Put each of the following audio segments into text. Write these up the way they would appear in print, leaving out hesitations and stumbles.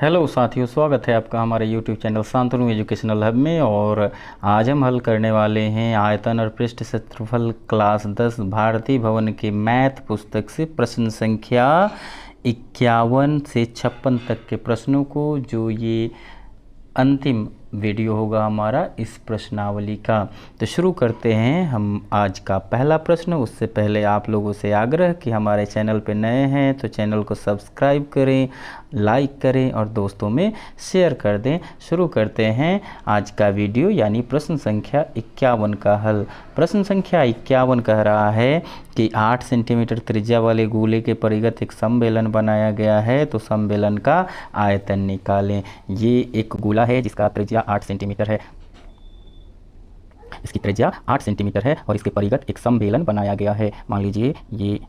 Hello साथियों, स्वागत है आपका हमारे YouTube channel Shantanu educational hub में। और आज हम हल करने वाले हैं आयतन और पृष्ठ क्षेत्रफल क्लास 10 भारतीय भवन के मैथ पुस्तक से प्रश्न संख्या 51 से 56 तक के प्रश्नों को, जो ये अंतिम वीडियो होगा हमारा इस प्रश्नावली का। तो शुरू करते हैं हम आज का पहला प्रश्न। उससे पहले आप लोगों से आग्रह कि हमारे चैनल पर नए हैं तो चैनल को सब्सक्राइब करें, लाइक करें और दोस्तों में शेयर कर दें। शुरू करते हैं आज का वीडियो, यानी प्रश्न संख्या 51 का हल। प्रश्न संख्या 51 कह रहा है कि 8 सेंटीमीटर त्रिज्या वाले गोले के परिगत एक समबेलन बनाया गया है, तो समबेलन का आयतन निकालें। ये एक गोला है जिसका त्रिज्या 8 सेंटीमीटर है, इसकी त्रिज्या 8 सेंटीमीटर है और इसके परिगत एक समबेलन बनाया गया है। मान लीजिए ये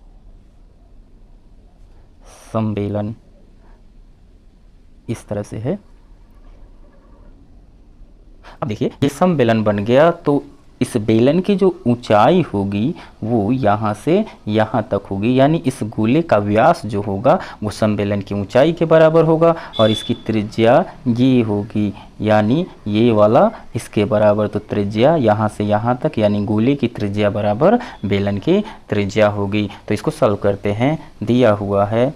समबेलन इस तरह से है। अब देखिए ये समबेलन बन गया, तो इस बेलन की जो ऊंचाई होगी वो यहाँ से यहाँ तक होगी, यानी इस गोले का व्यास जो होगा वो समबेलन की ऊंचाई के बराबर होगा और इसकी त्रिज्या ये होगी, यानी ये वाला इसके बराबर। तो त्रिज्या यहाँ से यहाँ तक, यानी गोले की त्रिज्या बराबर बेलन की त्रिज्या होगी। तो इसको सॉल्व करते हैं। दिया हुआ है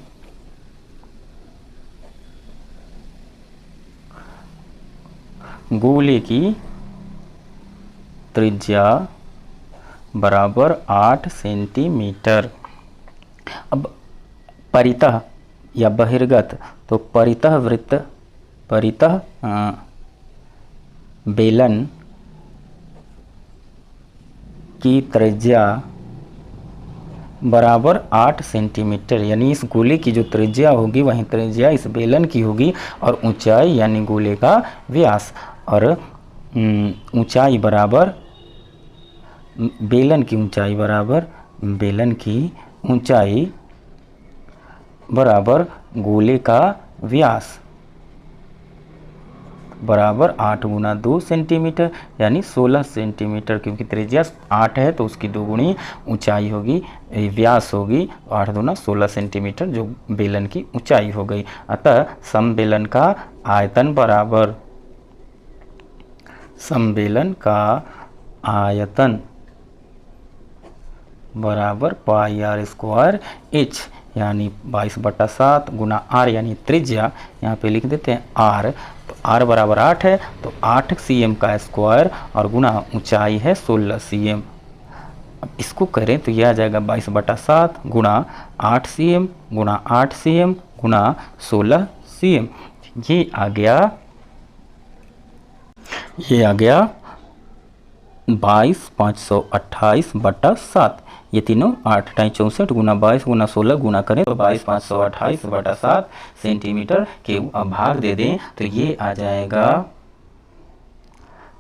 गोले की त्रिज्या बराबर 8 सेंटीमीटर। अब परितः या बहिर्गत, तो परितः वृत्त, परितः बेलन की त्रिज्या बराबर 8 सेंटीमीटर, यानी इस गोले की जो त्रिज्या होगी वही त्रिज्या इस बेलन की होगी और ऊंचाई यानी गोले का व्यास, और ऊंचाई बराबर बेलन की ऊंचाई बराबर बेलन की ऊंचाई बराबर गोले का व्यास बराबर 8 गुना 2 सेंटीमीटर, यानी 16 सेंटीमीटर। क्योंकि त्रिज्या 8 है तो उसकी दोगुनी ऊंचाई होगी, व्यास होगी। 8 गुना 16 सेंटीमीटर जो बेलन की ऊंचाई हो गई। अतः समबेलन का आयतन बराबर, समबेलन का आयतन बराबर पाई आर स्क्वायर एच, यानी 22/7 गुना आर, यानी त्रिज्या यहाँ पे लिख देते हैं आर। तो आर बराबर 8 है तो 8 cm का स्क्वायर और गुना ऊंचाई है 16 cm। अब इसको करें तो यह आ जाएगा 22/7 गुना 8 cm गुना 8 cm गुना 16 cm। ये आ गया 22,528/7। ये तीनों 8 टाइम 64 गुना 22 गुना 16 गुना करें तो 22,528/7 सेंटीमीटर के अब भाग दे दें तो ये आ जाएगा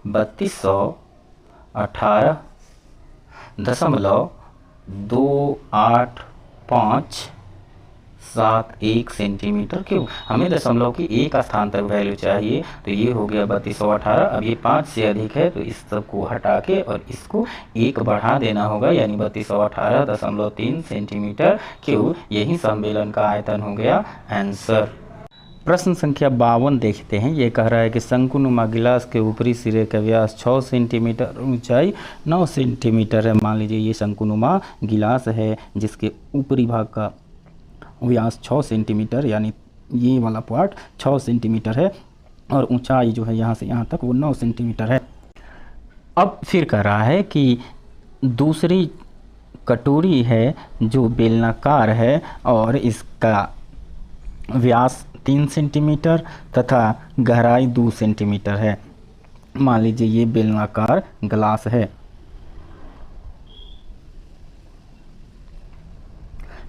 3218.2851 सेंटीमीटर क्यूब। हमें दशमलव की एक स्थान तक वैल्यू चाहिए, तो ये हो गया 3218। अब ये 5 से अधिक है तो इस सब को हटा के और इसको 1 बढ़ा देना होगा, यानी 3218.3 सेंटीमीटर क्यूब। यही समबेलन का आयतन हो गया आंसर। प्रश्न संख्या 52 देखते हैं। ये कह रहा है कि शंकुनुमा गिलास के ऊपरी सिरे का व्यास 6 सेंटीमीटर, ऊंचाई 9 सेंटीमीटर है। मान लीजिए ये शंकुनुमा गिलास है जिसके ऊपरी भाग का व्यास 6 सेंटीमीटर, यानी ये वाला पार्ट 6 सेंटीमीटर है और ऊंचाई जो है यहाँ से यहाँ तक वो 9 सेंटीमीटर है। अब फिर कह रहा है कि दूसरी कटोरी है जो बेलनाकार है और इसका व्यास 3 सेंटीमीटर तथा गहराई 2 सेंटीमीटर है। मान लीजिए ये बेलनाकार ग्लास है,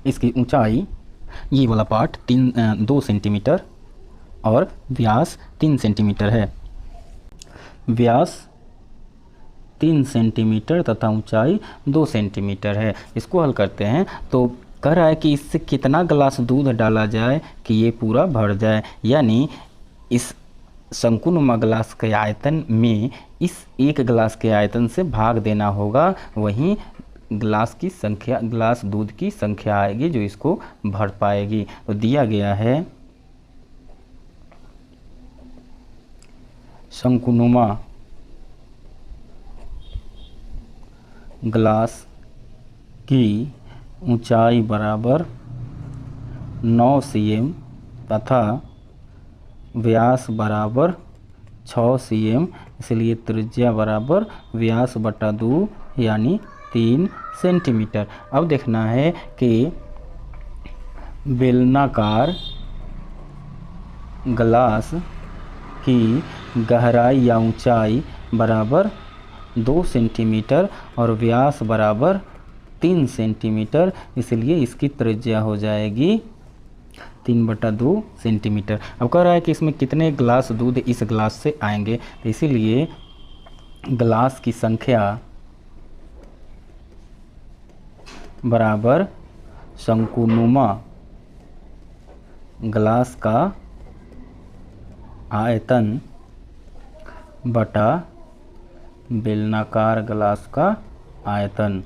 इसकी ऊंचाई ये वाला पार्ट 2 सेंटीमीटर और व्यास 3 सेंटीमीटर है। व्यास 3 सेंटीमीटर तथा ऊंचाई 2 सेंटीमीटर है। इसको हल करते हैं तो कह रहा है कि इससे कितना गिलास दूध डाला जाए कि ये पूरा भर जाए, यानी इस शंकुनुमा गिलास के आयतन में इस एक गिलास के आयतन से भाग देना होगा, वहीं गिलास की संख्या, गिलास दूध की संख्या आएगी जो इसको भर पाएगी। तो दिया गया है शंकुनुमा ग्लास की ऊंचाई बराबर 9 cm तथा व्यास बराबर 6 cm, इसलिए त्रिज्या बराबर व्यास बटा 2 यानी 3 सेंटीमीटर। अब देखना है कि बेलनाकार ग्लास की गहराई या ऊंचाई बराबर 2 सेंटीमीटर और व्यास बराबर 3 सेंटीमीटर, इसलिए इसकी त्रिज्या हो जाएगी 3/2 सेंटीमीटर। अब कह रहा है कि इसमें कितने ग्लास दूध इस ग्लास से आएंगे, तो इसीलिए ग्लास की संख्या बराबर शंकुनुमा ग्लास का आयतन बटा बेलनाकार ग्लास का आयतन।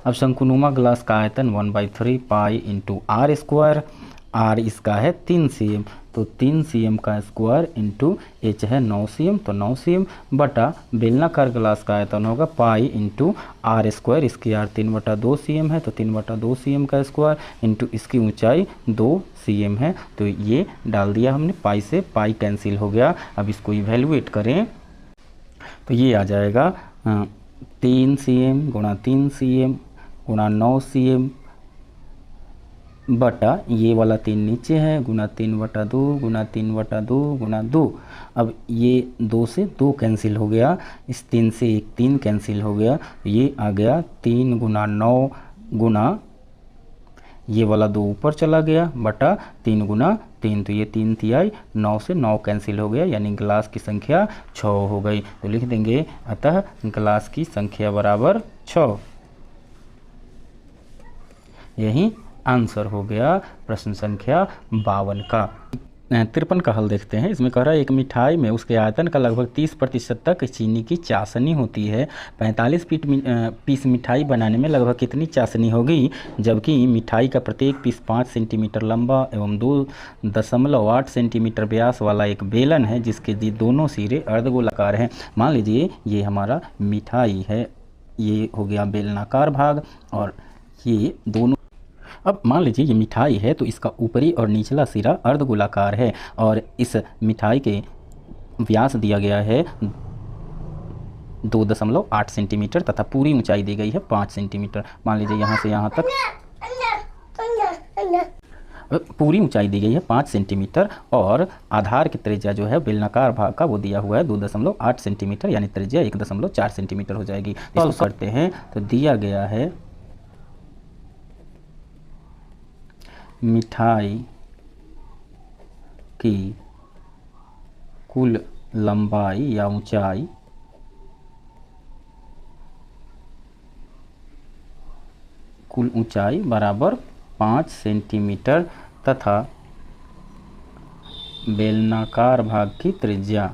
अब शंकुनुमा ग्लास का आयतन 1/3 pi into r square, r इसका है 3 cm, तो 3 cm का स्क्वायर इंटू एच है 9 cm, तो 9 cm बटा बेलनाकार ग्लास का आयतन होगा पाई इंटू आर स्क्वायर, इसकी आर 3/2 cm है, तो 3/2 cm का स्क्वायर इंटू इसकी ऊंचाई 2 cm है, तो ये डाल दिया हमने, पाई से पाई कैंसिल हो गया। अब इसको इवैल्यूएट करें तो ये आ जाएगा 3 cm गुणा 3 cm गुणा 9 cm बटा ये वाला 3 नीचे है गुणा 3/2 गुणा 3/2 गुणा 2। अब ये 2 से 2 कैंसिल हो गया, इस 3 से एक 3 कैंसिल हो गया, ये आ गया 3 गुणा 9 गुणा ये वाला 2 ऊपर चला गया बटा 3 गुणा 3, तो ये 3 तिहाई 9 से 9 कैंसिल हो गया, यानी ग्लास की संख्या 6 हो गई। तो लिख देंगे अतः ग्लास की संख्या बराबर 6। यही आंसर हो गया प्रश्न संख्या 52 का। 53 का हल देखते हैं। इसमें कह रहा है एक मिठाई में उसके आयतन का लगभग 30% तक चीनी की चाशनी होती है। 45 पीस मिठाई बनाने में लगभग कितनी चाशनी होगी, जबकि मिठाई का प्रत्येक पीस 5 सेंटीमीटर लंबा एवं 2.8 सेंटीमीटर व्यास वाला एक बेलन है जिसके दोनों सिरे अर्धगोलाकार हैं। मान लीजिए ये हमारा मिठाई है, ये हो गया बेलनाकार भाग और ये दोनों। अब मान लीजिए ये मिठाई है तो इसका ऊपरी और निचला सिरा अर्धगोलाकार है और इस मिठाई के व्यास दिया गया है 2.8 सेंटीमीटर तथा पूरी ऊंचाई दी गई है 5 सेंटीमीटर। मान लीजिए यहाँ से यहाँ तक पूरी ऊंचाई दी गई है 5 सेंटीमीटर और आधार की त्रिज्या जो है बेलनाकार भाग का वो दिया हुआ है 2.8 सेंटीमीटर, यानी त्रिज्या 1.4 सेंटीमीटर हो जाएगी। तो करते हैं तो दिया गया है मिठाई की कुल लंबाई या ऊंचाई बराबर 5 सेंटीमीटर तथा बेलनाकार भाग की त्रिज्या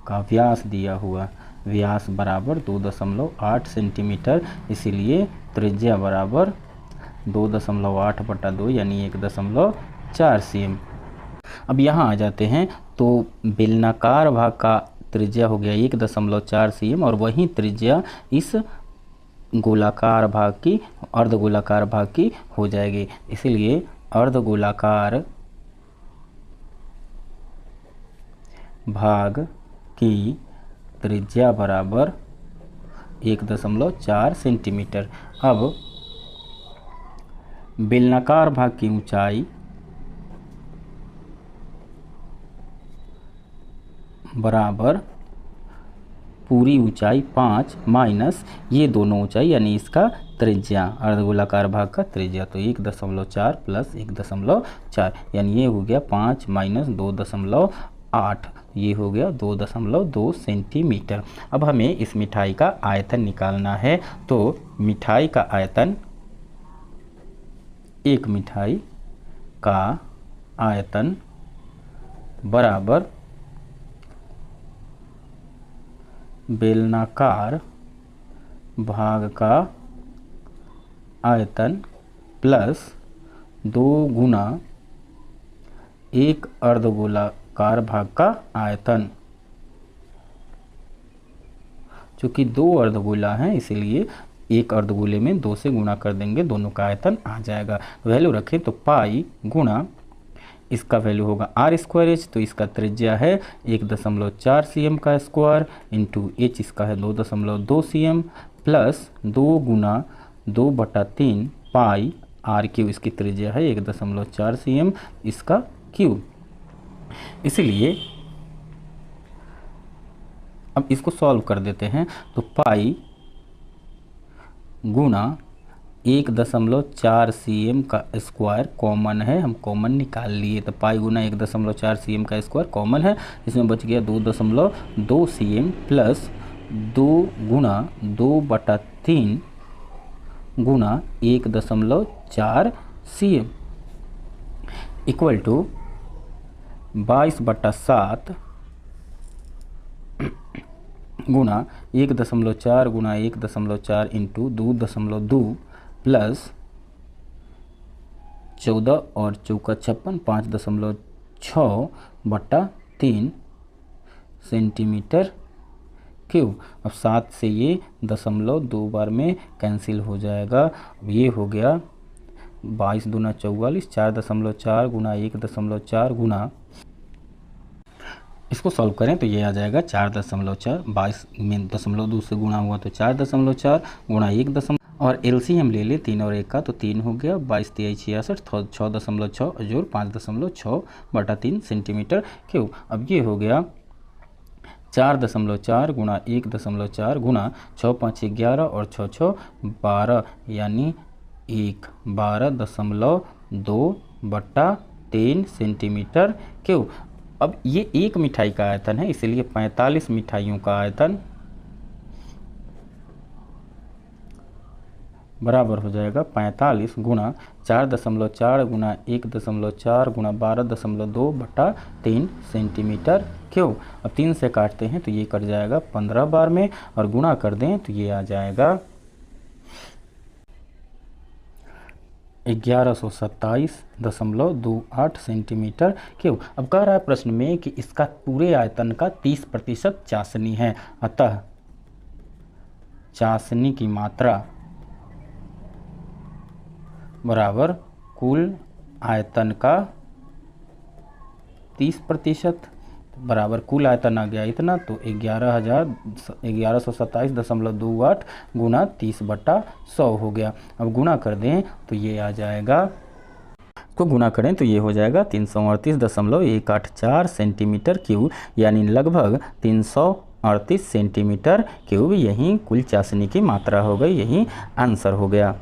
का व्यास दिया हुआ, व्यास बराबर 2.8 सेंटीमीटर, इसीलिए त्रिज्या बराबर 2.8/2 यानी 1.4 cm। अब यहाँ आ जाते हैं तो बेलनाकार भाग का त्रिज्या हो गया 1.4 cm और वही त्रिज्या इस गोलाकार भाग की अर्धगोलाकार भाग की हो जाएगी, इसलिए अर्धगोलाकार भाग की त्रिज्या बराबर 1.4 सेंटीमीटर। अब बेलनाकार भाग की ऊंचाई बराबर पूरी ऊंचाई 5 माइनस ये दोनों ऊंचाई यानी इसका त्रिज्या अर्धगोलाकार भाग का त्रिज्या, तो 1.4 प्लस 1.4 यानी ये हो गया 5 माइनस 2.8, ये हो गया 2.2 सेंटीमीटर। अब हमें इस मिठाई का आयतन निकालना है, तो मिठाई का आयतन, एक मिठाई का आयतन बराबर बेलनाकार भाग का आयतन प्लस 2 गुना एक अर्धगोलाकार भाग का आयतन। चूंकि 2 अर्धगोला हैं इसलिए एक अर्धगोले में 2 से गुणा कर देंगे, दोनों का आयतन आ जाएगा। वैल्यू रखें तो पाई गुणा इसका वैल्यू होगा r²h, तो इसका त्रिज्या है 1.4 cm का स्क्वायर इंटू h इसका है 2.2 cm प्लस 2 गुना 2/3 पाई r³ इसकी त्रिज्या है 1.4 cm इसका क्यूब। इसलिए अब इसको सॉल्व कर देते हैं तो पाई गुणा 1.4 cm का स्क्वायर कॉमन है, हम कॉमन निकाल लिए तो पाई गुना 1.4 cm का स्क्वायर कॉमन है, इसमें बच गया 2.2 cm प्लस 2 गुना 2/3 गुना 1.4 cm इक्वल टू 22/7 गुना 1.4 गुना 1.4 इंटू 2.2 प्लस 14 और चौका 56 5.6/3 सेंटीमीटर क्यूब। अब 7 से ये 0.2 बार में कैंसिल हो जाएगा। अब ये हो गया 22 दूना 44 4.4 गुना 1.4 गुना, इसको सॉल्व करें तो ये आ जाएगा 4.4, 22 में 0.2 से गुणा हुआ तो 4.4 गुणा 1 और एलसीएम ले ले 3 और 1 का तो 3 हो गया, 22 3 66 6.6 जोड़ 5.6/3 सेंटीमीटर क्यूब। अब ये हो गया 4.4 गुणा 1.4 गुणा 6 5 11 और 6 6 12 यानी 12.2/3 सेंटीमीटर क्यूब। अब ये एक मिठाई का आयतन है इसलिए 45 मिठाइयों का आयतन बराबर हो जाएगा 45 गुणा 4.4 गुणा 1.4 गुणा 12.2/3 सेंटीमीटर क्यूब। अब 3 से काटते हैं तो ये कट जाएगा 15 बार में और गुणा कर दें तो ये आ जाएगा 1127.28 सेंटीमीटर क्यूब। अब कह रहा है प्रश्न में कि इसका पूरे आयतन का 30% चाशनी है, अतः चाशनी की मात्रा बराबर कुल आयतन का 30% बराबर कुल आयतन आ गया इतना, तो 1127.28 गुना 30/100 हो गया। अब गुणा कर दें तो ये आ जाएगा, को गुणा करें तो ये हो जाएगा 338.184 सेंटीमीटर क्यूब, यानी लगभग 338 सेंटीमीटर क्यूब। यही कुल चाशनी की मात्रा हो गई, यही आंसर हो गया।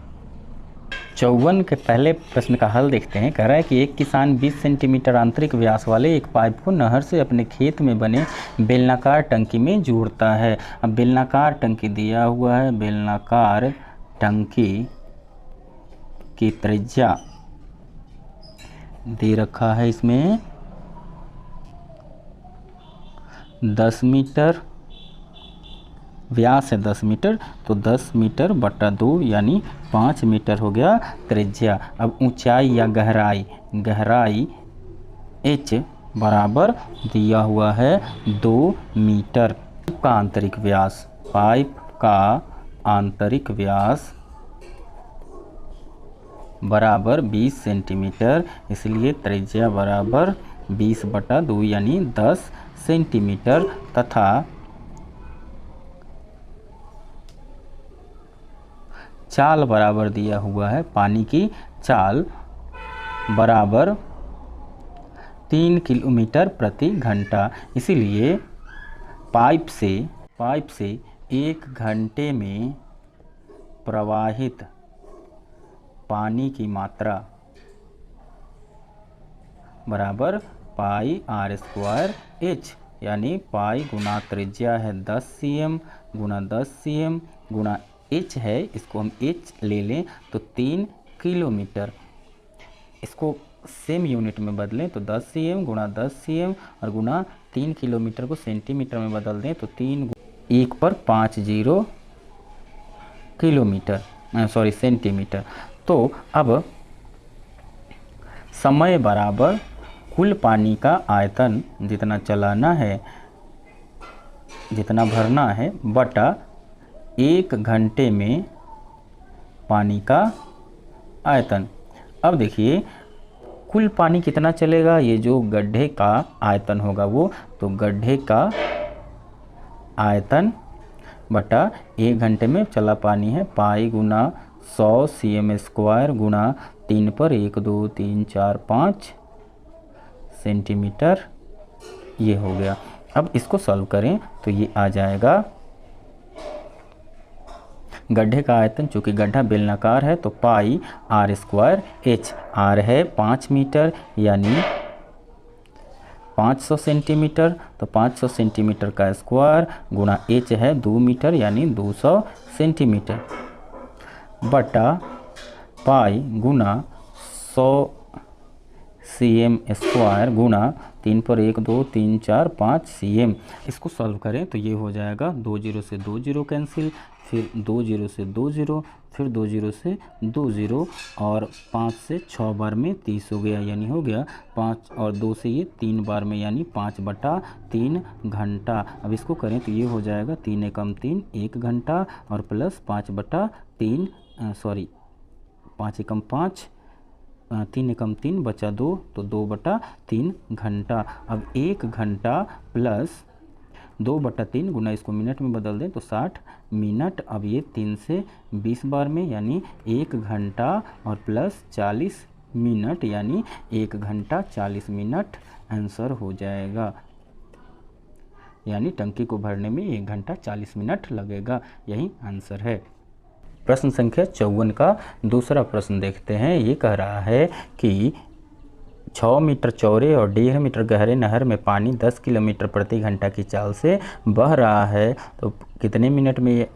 54 के पहले प्रश्न का हल देखते हैं। कह रहा है कि एक किसान 20 सेंटीमीटर आंतरिक व्यास वाले एक पाइप को नहर से अपने खेत में बने बेलनाकार टंकी में जोड़ता है। अब बेलनाकार टंकी दिया हुआ है, बेलनाकार टंकी की त्रिज्या दे रखा है, इसमें 10 मीटर, व्यास है 10 मीटर, तो 10 मीटर बटा 2 यानी 5 मीटर हो गया त्रिज्या। अब ऊंचाई या गहराई, गहराई h बराबर दिया हुआ है 2 मीटर। पाइप का आंतरिक व्यास, पाइप का आंतरिक व्यास बराबर 20 सेंटीमीटर, इसलिए त्रिज्या बराबर 20/2 यानी 10 सेंटीमीटर तथा चाल बराबर दिया हुआ है, पानी की चाल बराबर 3 किलोमीटर प्रति घंटा। इसीलिए पाइप से 1 घंटे में प्रवाहित पानी की मात्रा बराबर पाई r²h, यानी पाई गुना त्रिज्या है 10 cm गुना 10 cm गुना h है, इसको हम h ले लें तो 3 किलोमीटर। इसको सेम यूनिट में बदलें तो 10 cm गुना 10 cm और गुना 3 किलोमीटर को सेंटीमीटर में बदल दें तो 1 पर 50 किलोमीटर, सॉरी सेंटीमीटर। तो अब समय बराबर कुल पानी का आयतन जितना चलाना है, जितना भरना है, बटा 1 घंटे में पानी का आयतन। अब देखिए कुल पानी कितना चलेगा, ये जो गड्ढे का आयतन होगा वो, तो गड्ढे का आयतन बटा 1 घंटे में चला पानी है, पाई गुना 100 cm² गुना 3 पर 1 2 3 4 5 सेंटीमीटर, ये हो गया। अब इसको सॉल्व करें तो ये आ जाएगा, गड्ढे का आयतन, चूँकि गड्ढा बेलनाकार है तो पाई r²h, r है 5 मीटर यानी 500 सेंटीमीटर, तो 500 सेंटीमीटर का स्क्वायर गुना h है 2 मीटर यानी 200 सेंटीमीटर, बटा पाई गुना 100 cm² गुना 3 पर 1 2 3 4 5 cm। इसको सॉल्व करें तो ये हो जाएगा, 2 0 से 2 0 कैंसिल, फिर 2 0 से 2 0, फिर 2 0 से 2 0 और 5 से 6 बार में 30 हो गया, यानी हो गया 5 और 2 से ये 3 बार में यानी 5/3 घंटा। अब इसको करें तो ये हो जाएगा 3 एकम 3 1 घंटा और प्लस 5/3 सॉरी 5 एकम 5 3 एकम 3 बचा 2 तो 2/3 घंटा। अब 1 घंटा प्लस 2/3 गुना, इसको मिनट में बदल दें तो 60 मिनट। अब ये 3 से 20 बार में यानी 1 घंटा और प्लस 40 मिनट यानी 1 घंटा 40 मिनट आंसर हो जाएगा, यानी टंकी को भरने में 1 घंटा 40 मिनट लगेगा, यही आंसर है। प्रश्न संख्या 54 का दूसरा प्रश्न देखते हैं। ये कह रहा है कि 6 मीटर चौड़े और 1.5 मीटर गहरे नहर में पानी 10 किलोमीटर प्रति घंटा की चाल से बह रहा है, तो कितने मिनट में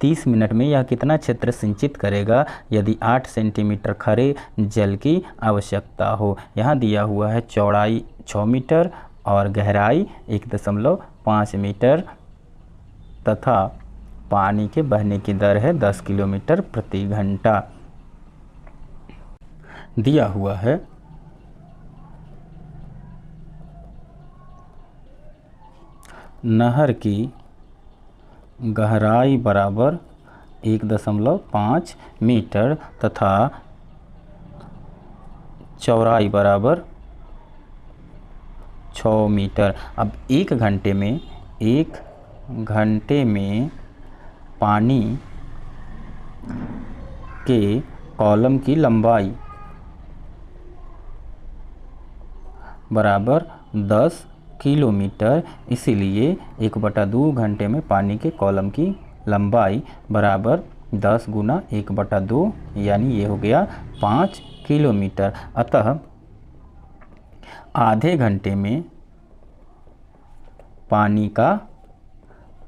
30 मिनट में यह कितना क्षेत्र सिंचित करेगा यदि 8 सेंटीमीटर खरे जल की आवश्यकता हो। यहाँ दिया हुआ है चौड़ाई 6 मीटर और गहराई 1.5 मीटर तथा पानी के बहने की दर है 10 किलोमीटर प्रति घंटा। दिया हुआ है नहर की गहराई बराबर 1.5 मीटर तथा चौड़ाई बराबर 6 मीटर। अब 1 घंटे में पानी के कॉलम की लंबाई बराबर 10 किलोमीटर, इसीलिए 1/2 घंटे में पानी के कॉलम की लंबाई बराबर 10 गुना 1/2 यानी ये हो गया 5 किलोमीटर। अतः आधे घंटे में पानी का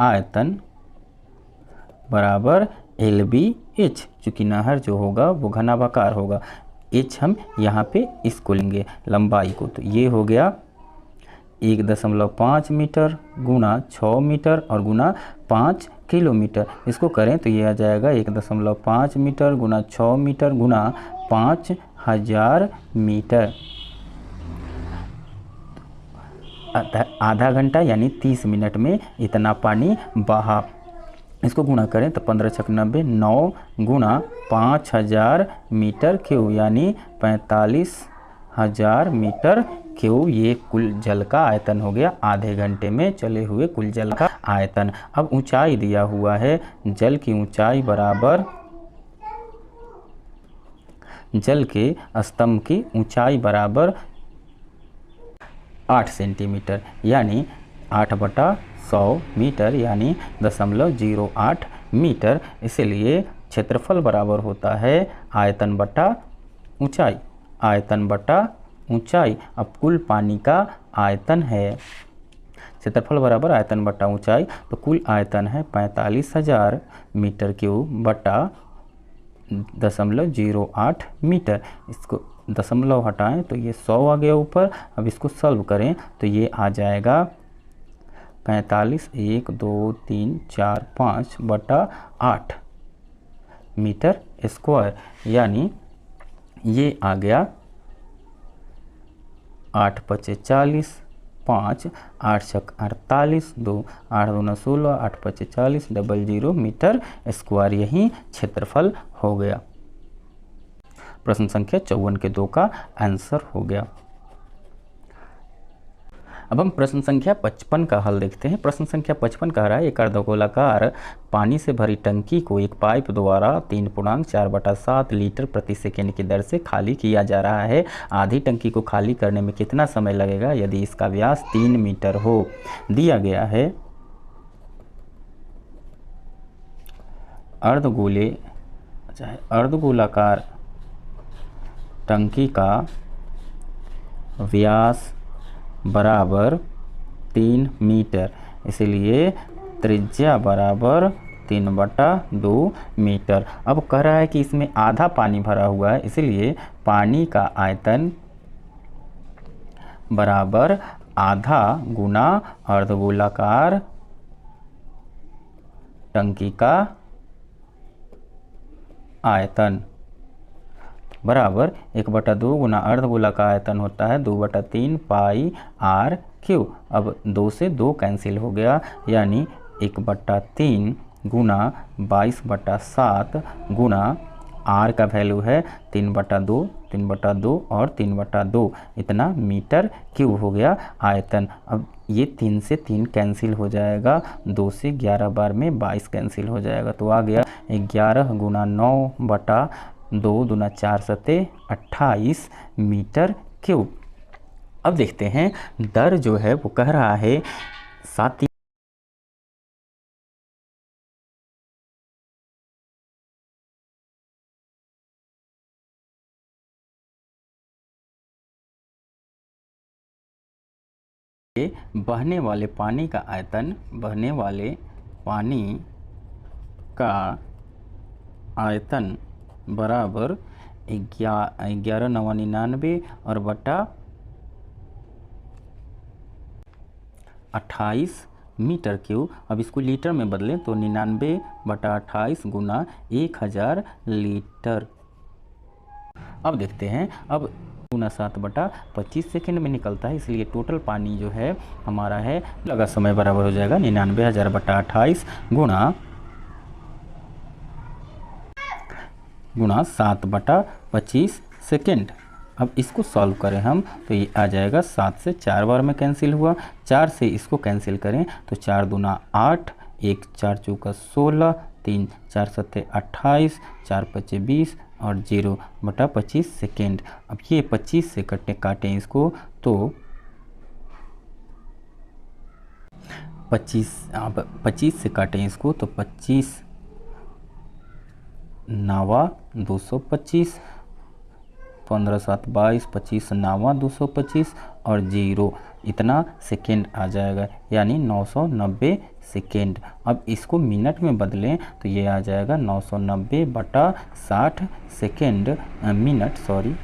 आयतन बराबर LBH, चूँकि नहर जो होगा वो घनाभाकार होगा, H हम यहाँ पे इसको लेंगे लंबाई को, तो ये हो गया 1.5 मीटर गुना 6 मीटर और गुना 5 किलोमीटर। इसको करें तो ये आ जाएगा 1.5 मीटर गुना 6 मीटर गुना 5000 मीटर। आधा घंटा यानी 30 मिनट में इतना पानी बहा। इसको गुणा करें तो 15 छक 90, 9 गुना 5000 मीटर क्यूब यानी 45,000 मीटर क्यूब, ये कुल जल का आयतन हो गया आधे घंटे में चले हुए कुल जल का आयतन। अब ऊंचाई दिया हुआ है, जल की ऊंचाई बराबर जल के स्तंभ की ऊंचाई बराबर 8 सेंटीमीटर यानी 8/100 मीटर यानी 0.08 मीटर। इसलिए क्षेत्रफल बराबर होता है आयतन बटा ऊंचाई, आयतन बटा ऊंचाई। अब कुल पानी का आयतन है, क्षेत्रफल बराबर आयतन बटा ऊंचाई, तो कुल आयतन है 45,000 मीटर क्यूब बटा 0.08 मीटर। इसको दशमलव हटाएं तो ये 100 आ गया ऊपर। अब इसको सॉल्व करें तो ये आ जाएगा 45 1 2 3 4 5/8 मीटर स्क्वायर, यानी ये आ गया 8 पचे 40, 5 8 छक 48, 2 8 दूना 16, 8 पचे 40, 00 मीटर स्क्वायर यही क्षेत्रफल हो गया। प्रश्न संख्या 54 के 2 का आंसर हो गया। अब हम प्रश्न संख्या 55 का हल देखते हैं। प्रश्न संख्या 55 कह रहा है एक अर्धगोलाकार पानी से भरी टंकी को एक पाइप द्वारा 3.4/7 लीटर प्रति सेकेंड की दर से खाली किया जा रहा है। आधी टंकी को खाली करने में कितना समय लगेगा यदि इसका व्यास 3 मीटर हो। दिया गया है अर्धगोलाकार टंकी का व्यास बराबर 3 मीटर, इसलिए त्रिज्या बराबर 3/2 मीटर। अब कह रहा है कि इसमें आधा पानी भरा हुआ है, इसलिए पानी का आयतन बराबर आधा गुना अर्धगोलाकार टंकी का आयतन बराबर 1/2 गुना अर्धगोला का आयतन होता है 2/3 पाई आर क्यू। अब 2 से 2 कैंसिल हो गया, यानी 1/3 गुना 22/7 गुना आर का वैल्यू है 3/2, 3/2 और 3/2, इतना मीटर क्यूब हो गया आयतन। अब ये 3 से 3 कैंसिल हो जाएगा, 2 से 11 बार में 22 कैंसिल हो जाएगा, तो आ गया 11 गुना 9/2 दूना 4 सते 28 मीटर क्यूब। अब देखते हैं दर जो है वो कह रहा है 7 बहने वाले पानी का आयतन, बहने वाले पानी का आयतन बराबर 11,999 और बटा 28 मीटर क्यूब। अब इसको लीटर में बदलें तो 99/28 गुना 1000 लीटर। अब देखते हैं, अब गुना 7/25 सेकेंड में निकलता है, इसलिए टोटल पानी जो है हमारा है लगा समय बराबर हो जाएगा 99,000/28 गुना 7/25 सेकेंड। अब इसको सॉल्व करें हम तो ये आ जाएगा 7 से 4 बार में कैंसिल हुआ, 4 से इसको कैंसिल करें तो 4 दूना 8, 1 4 चौका 16, 3 4 सत्ते 28, 4 पचे 20 और 0/25 सेकेंड। अब ये 25 से काटें इसको तो 25 से काटें इसको तो 25 नावा 225, 15 7 22, 25 नावा 225 और 0 इतना सेकेंड आ जाएगा, यानी 990 सेकेंड। अब इसको मिनट में बदलें तो ये आ जाएगा 990/60 सेकेंड मिनट, सॉरी,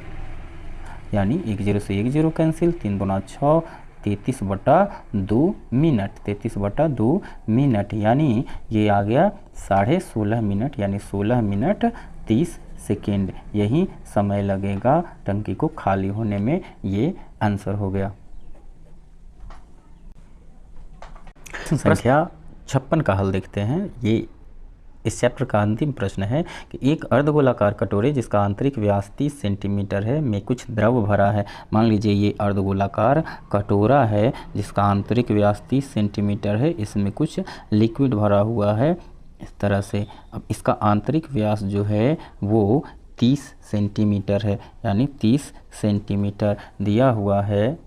यानी 1 0 से 1 0 कैंसिल, 3 दूना 6, 33/2 मिनट, 33/2 मिनट, यानी ये आ गया 16.5 मिनट, यानी 16 मिनट 30 सेकेंड यही समय लगेगा टंकी को खाली होने में। ये आंसर हो गया। संख्या 56 का हल देखते हैं। ये इस चैप्टर का अंतिम प्रश्न है कि एक अर्धगोलाकार कटोरे जिसका आंतरिक व्यास 30 सेंटीमीटर है में कुछ द्रव भरा है। मान लीजिए ये अर्धगोलाकार कटोरा है जिसका आंतरिक व्यास 30 सेंटीमीटर है, इसमें कुछ लिक्विड भरा हुआ है इस तरह से। अब इसका आंतरिक व्यास जो है वो 30 सेंटीमीटर है, यानी 30 सेंटीमीटर दिया हुआ है।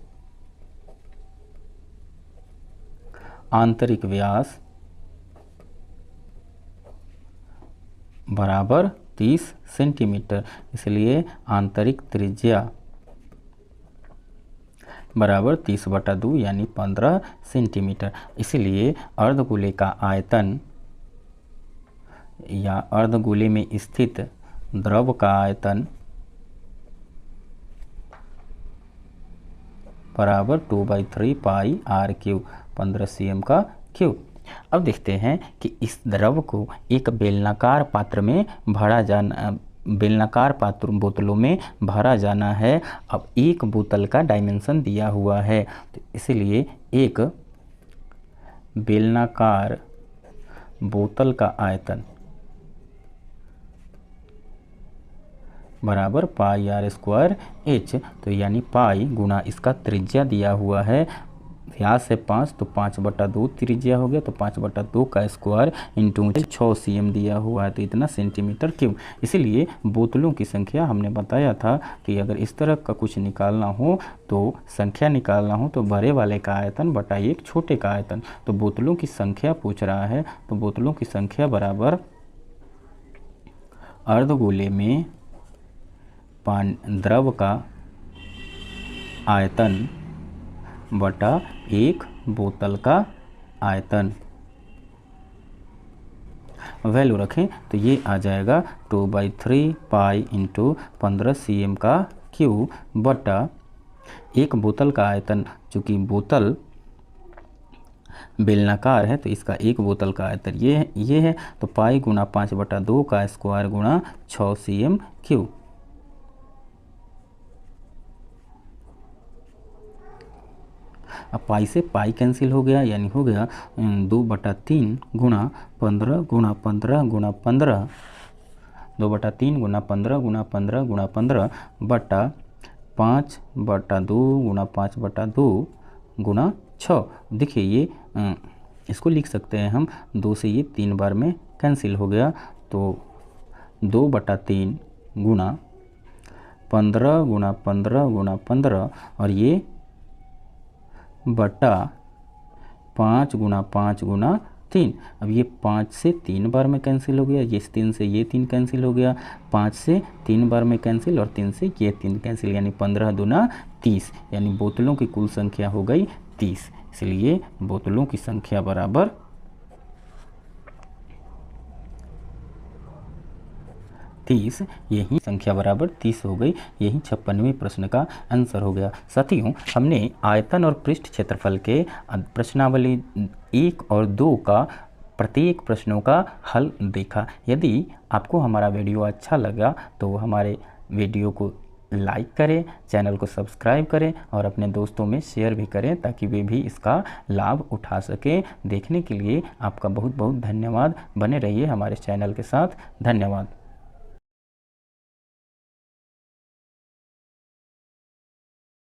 आंतरिक व्यास बराबर 30 सेंटीमीटर, इसलिए आंतरिक त्रिज्या बराबर 30/2 यानी 15 सेंटीमीटर। इसलिए अर्धगोले का आयतन या अर्धगोले में स्थित द्रव का आयतन बराबर 2/3 पाई आर क्यूब, 15 cm का क्यूब। अब देखते हैं कि इस द्रव को एक बेलनाकार पात्र में बेलनाकार पात्र बोतलों में भरा जाना है। अब एक बोतल का डायमेंशन दिया हुआ है, तो इसलिए एक बेलनाकार बोतल का आयतन बराबर पाई आर स्क्वायर एच, तो यानी पाई गुना इसका त्रिज्या दिया हुआ है, व्यास है 5 तो 5/2 त्रिज्या हो गया, तो 5/2 का स्क्वायर इंटू 6 cm दिया हुआ है, तो इतना सेंटीमीटर क्यूब। इसीलिए बोतलों की संख्या हमने बताया था कि अगर इस तरह का कुछ निकालना हो तो संख्या निकालना हो तो बड़े वाले का आयतन बटा एक छोटे का आयतन। तो बोतलों की संख्या पूछ रहा है, तो बोतलों की संख्या बराबर अर्धगोले में द्रव का आयतन बटा एक बोतल का आयतन। वैल्यू रखें तो ये आ जाएगा 2/3 पाई इंटू 15 cm का क्यूब बटा एक बोतल का आयतन। चूँकि बोतल बेलनाकार है तो इसका एक बोतल का आयतन ये है, तो पाई गुना 5/2 का स्क्वायर गुना 6 cm क्यूब। अब पाई से पाई कैंसिल हो गया, यानी हो गया 2/3 गुना 15 गुना 15 गुना 15, 2/3 गुना 15 गुना 15 गुना 15 बटा 5/2 गुना 5/2 गुना 6। देखिए ये इसको लिख सकते हैं हम, 2 से ये 3 बार में कैंसिल हो गया, तो 2/3 गुना 15 गुना 15 गुना 15 और ये बटा 5 गुना 5 गुना 3। अब ये 5 से 3 बार में कैंसिल हो गया, ये 3 से ये 3 कैंसिल हो गया, 5 से 3 बार में कैंसिल और 3 से ये 3 कैंसिल, यानी 15 दूना 30, यानी बोतलों की कुल संख्या हो गई 30। इसलिए बोतलों की संख्या बराबर 30, यही संख्या बराबर 30 हो गई। यही 56वें प्रश्न का आंसर हो गया। साथियों, हमने आयतन और पृष्ठ क्षेत्रफल के प्रश्नावली 1 और 2 का प्रत्येक प्रश्नों का हल देखा। यदि आपको हमारा वीडियो अच्छा लगा तो हमारे वीडियो को लाइक करें, चैनल को सब्सक्राइब करें और अपने दोस्तों में शेयर भी करें ताकि वे भी इसका लाभ उठा सकें। देखने के लिए आपका बहुत बहुत धन्यवाद। बने रहिए हमारे चैनल के साथ। धन्यवाद।